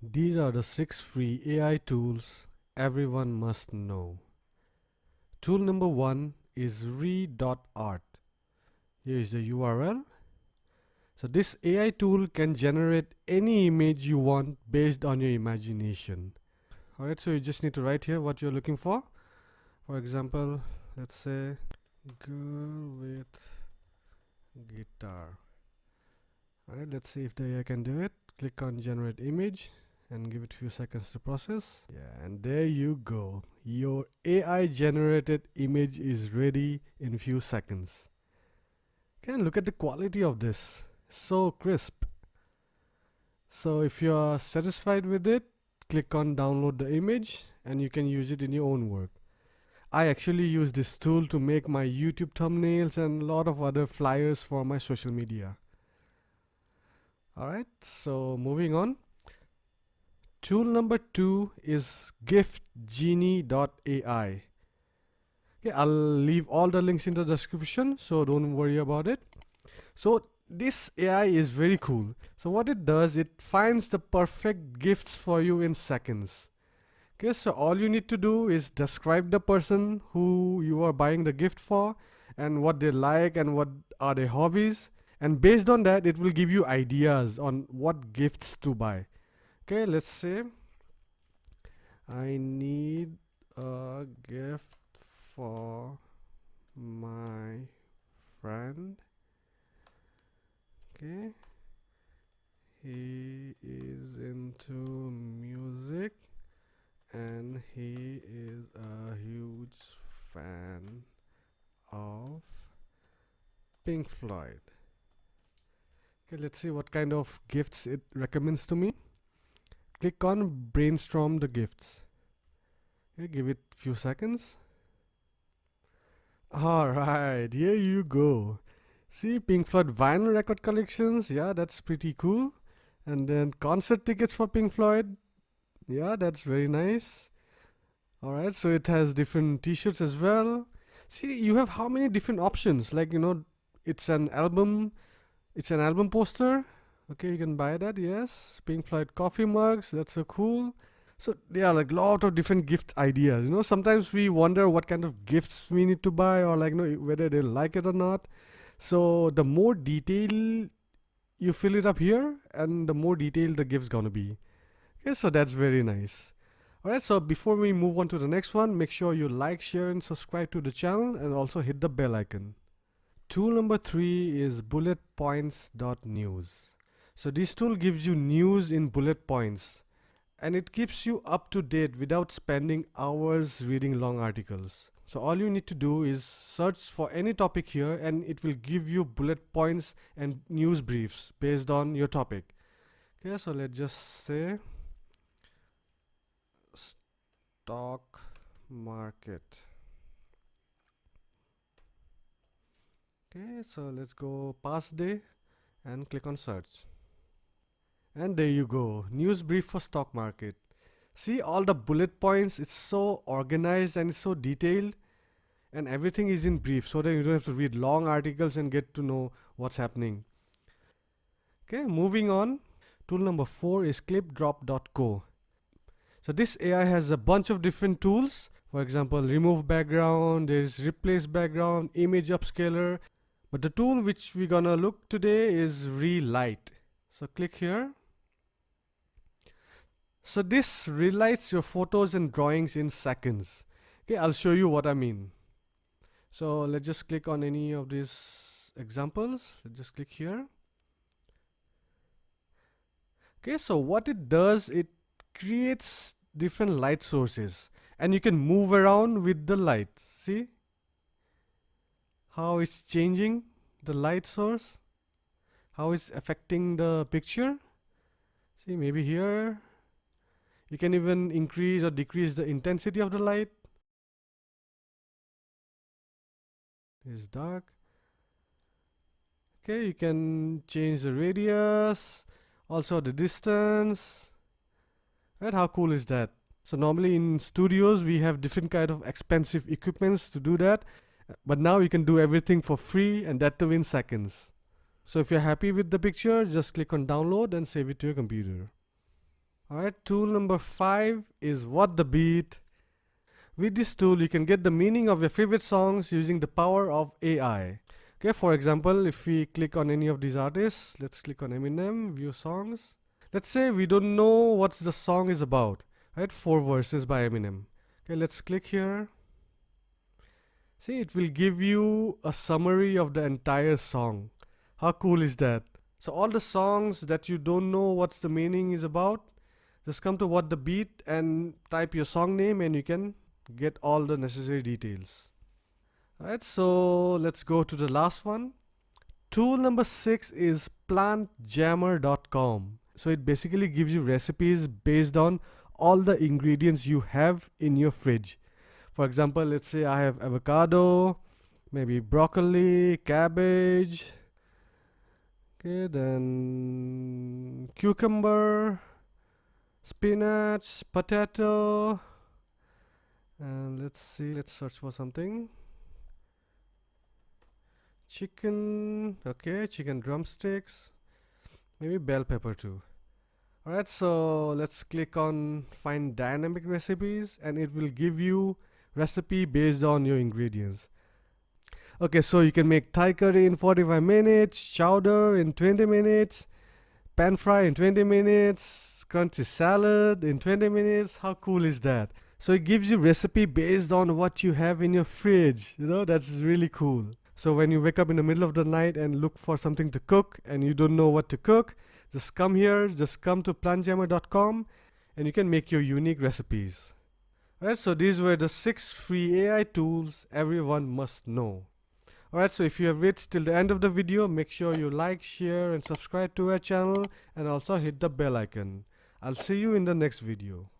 These are the 6 free AI tools everyone must know. Tool number 1 is re.art. Here is the URL. So this AI tool can generate any image you want based on your imagination. Alright, so you just need to write here what you're looking for. For example, let's say girl with guitar. Alright, let's see if the AI can do it. Click on generate image and give it a few seconds to process. Yeah, and there you go. Your AI generated image is ready in few seconds. Okay, and look at the quality of this. So crisp. So if you are satisfied with it, click on download the image and you can use it in your own work. I actually use this tool to make my YouTube thumbnails and a lot of other flyers for my social media. Alright, so moving on. Tool number 2 is giftgenie.ai. Okay, I'll leave all the links in the description, so don't worry about it. So this AI is very cool. So what it does, it finds the perfect gifts for you in seconds. Okay, so all you need to do is describe the person who you are buying the gift for and what they like and what are their hobbies. And based on that, it will give you ideas on what gifts to buy. Okay, let's say I need a gift for my friend. Okay, he is into music and he is a huge fan of Pink Floyd. Okay, let's see what kind of gifts it recommends to me. Click on brainstorm the gifts. Okay, give it few seconds. Alright, here you go. See, Pink Floyd vinyl record collections. Yeah, that's pretty cool. And then concert tickets for Pink Floyd. Yeah, that's very nice. Alright, so it has different t-shirts as well. See, you have how many different options? Like, it's an album poster. Okay, you can buy that, yes. Pink Floyd coffee mugs, that's so cool. So there are like lot of different gift ideas. Sometimes we wonder what kind of gifts we need to buy or whether they like it or not. So the more detail you fill it up here and the more detailed the gift's gonna be. Okay, so that's very nice. Alright, so before we move on to the next one, make sure you like, share and subscribe to the channel and also hit the bell icon. Tool number 3 is bulletpoints.news. So this tool gives you news in bullet points and it keeps you up to date without spending hours reading long articles. So all you need to do is search for any topic here and it will give you bullet points and news briefs based on your topic. Okay, so let's just say stock market. Okay, so let's go past day and click on search. And there you go, news brief for stock market. See all the bullet points, it's so organized and it's so detailed and everything is in brief so that you don't have to read long articles and get to know what's happening. Okay, moving on. Tool number 4 is clipdrop.co. So this AI has a bunch of different tools. For example, remove background, there's replace background, image upscaler. But the tool which we're gonna look today is Relight. So click here. So this relights your photos and drawings in seconds. Okay, I'll show you what I mean. So let's just click on any of these examples. Let's just click here. Okay, so what it does, it creates different light sources and you can move around with the light. See how it's changing the light source, how it's affecting the picture. See, maybe here you can even increase or decrease the intensity of the light. It's dark. Okay, you can change the radius, also the distance. Right, how cool is that? So normally in studios we have different kind of expensive equipments to do that, but now you can do everything for free and that too in seconds. So if you're happy with the picture, just click on download and save it to your computer. Alright, tool number 5 is What the Beat. With this tool, you can get the meaning of your favorite songs using the power of AI. Okay, for example, if we click on any of these artists, let's click on Eminem, view songs. Let's say we don't know what the song is about, right? 4 verses by Eminem. Okay, let's click here. See, it will give you a summary of the entire song. How cool is that? So all the songs that you don't know what's the meaning is about, just come to What the Beat and type your song name and you can get all the necessary details. Alright, so let's go to the last one. Tool number 6 is plantjammer.com. So it basically gives you recipes based on all the ingredients you have in your fridge. For example, let's say I have avocado, maybe broccoli, cabbage, okay, then cucumber, spinach, potato, and let's see, let's search for something. Chicken, okay, chicken drumsticks, maybe bell pepper too. Alright, so let's click on find dynamic recipes and it will give you recipe based on your ingredients. Okay, so you can make Thai curry in 45 minutes, chowder in 20 minutes, pan fry in 20 minutes, crunchy salad in 20 minutes. How cool is that? So it gives you recipe based on what you have in your fridge. You know, that's really cool. So when you wake up in the middle of the night and look for something to cook and you don't know what to cook, just come here, just come to plantjammer.com and you can make your unique recipes. Alright, so these were the 6 free AI tools everyone must know. Alright, so if you have reached till the end of the video, make sure you like, share and subscribe to our channel and also hit the bell icon. I'll see you in the next video.